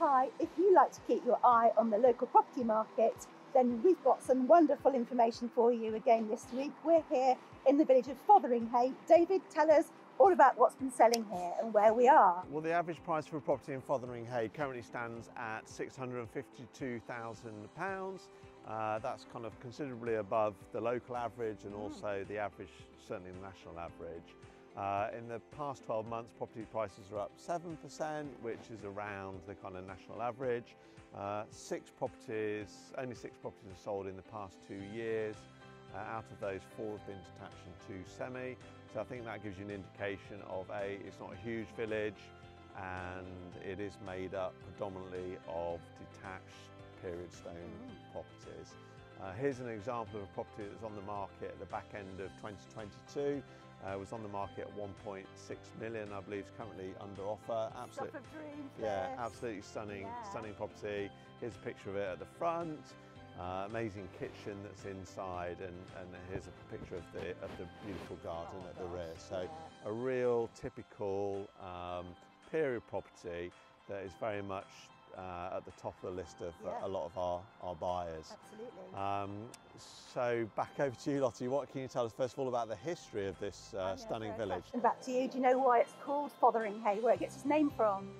Hi, if you like to keep your eye on the local property market, then we've got some wonderful information for you again this week. We're here in the village of Fotheringhay. David, tell us all about what's been selling here and where we are. Well, the average price for a property in Fotheringhay currently stands at £652,000. That's kind of considerably above the local average and also the average, certainly the national average. In the past 12 months, property prices are up 7%, which is around the kind of national average. Only six properties are sold in the past 2 years. Out of those, 4 have been detached and 2 semi. So I think that gives you an indication of it's not a huge village, and it is made up predominantly of detached period stone properties. Here's an example of a property that was on the market at the back end of 2022. It was on the market at 1.6 million, I believe, is currently under offer. Absolutely, absolutely stunning, stunning property. Here's a picture of it at the front. Amazing kitchen that's inside, and here's a picture of the beautiful garden at the rear. So a real typical period property that is very much at the top of the list of a lot of our buyers. Absolutely. So back over to you, Lottie. What can you tell us first of all about the history of this stunning village? And back to you. Do you know why it's called Fotheringhay, where it gets its name from?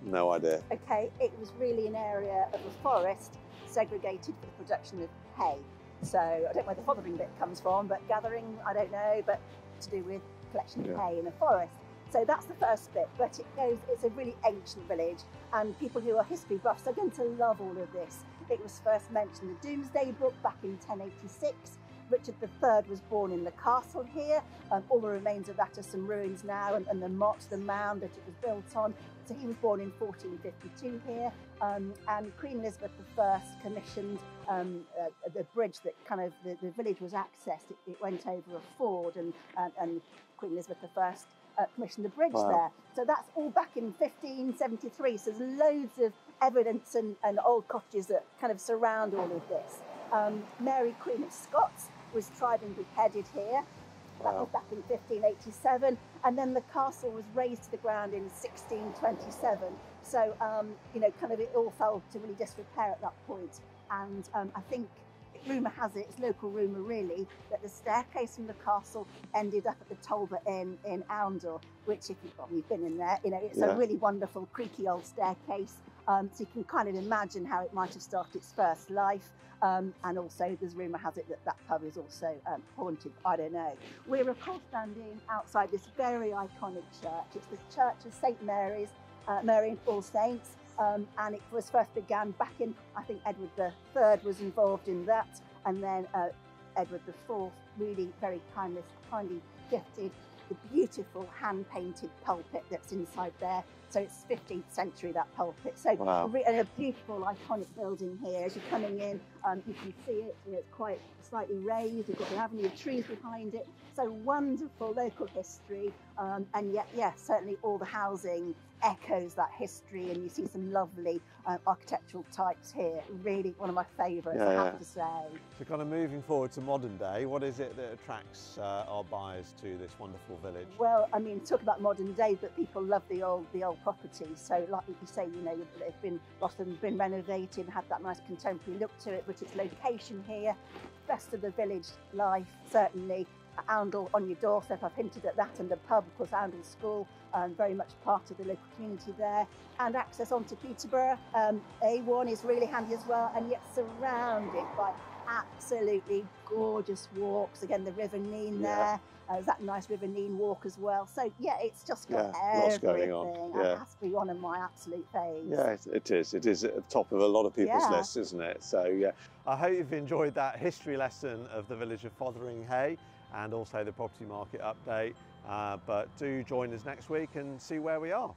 No idea. Okay, it was really an area of the forest segregated for the production of hay. So I don't know where the fothering bit comes from, but gathering, I don't know, but to do with collection of hay in the forest. So that's the first bit, but it's a really ancient village, and people who are history buffs are going to love all of this. It was first mentioned in the Domesday Book back in 1086. Richard III was born in the castle here. All the remains of that are some ruins now, and the motte, the mound that it was built on. So he was born in 1452 here, and Queen Elizabeth I commissioned the bridge that kind of the village was accessed. It went over a ford, and Queen Elizabeth I commissioned the bridge there. So that's all back in 1573. So there's loads of evidence and old cottages that kind of surround all of this. Mary, Queen of Scots, was tried and beheaded here. That was back in 1587, and then the castle was razed to the ground in 1627. So, kind of it all fell to really disrepair at that point. And I think rumour has it, it's local rumour really, that the staircase from the castle ended up at the Talbot Inn in Oundle, which, if you've been in there, it's a really wonderful, creaky old staircase. So you can kind of imagine how it might have started its first life. And also, there's rumour has it that pub is also haunted. I don't know. We're, of course, standing outside this very iconic church. It's the Church of St Mary's, Mary and All Saints. And it was first began back in, I think Edward III was involved in that. And then Edward IV really very kindly gifted the beautiful hand-painted pulpit that's inside there. So it's 15th century, that pulpit. So a beautiful, iconic building here. As you're coming in, you can see it. It's quite slightly raised. You've got an avenue of trees behind it. So wonderful local history. And yet, certainly all the housing echoes that history, and you see some lovely architectural types here. Really one of my favourites, I have to say. So kind of moving forward to modern day, what is it that attracts our buyers to this wonderful village? Well, I mean, talk about modern day, but people love the old properties. So like you say, they've been, lots of them have been renovated and had that nice contemporary look to it, but its location here, best of the village life, certainly. Oundle on your doorstep, I've hinted at that, and the pub, of course, Oundle School, very much part of the local community there, and access onto Peterborough. A1 is really handy as well, and yet surrounded by absolutely gorgeous walks. Again, the River Nene there. There's that nice River Nene walk as well. So it's just got everything. Going on. It has to be one of my absolute faves. Yeah, it is. It is at the top of a lot of people's lists, isn't it? So I hope you've enjoyed that history lesson of the village of Fotheringhay and also the property market update. But do join us next week and see where we are.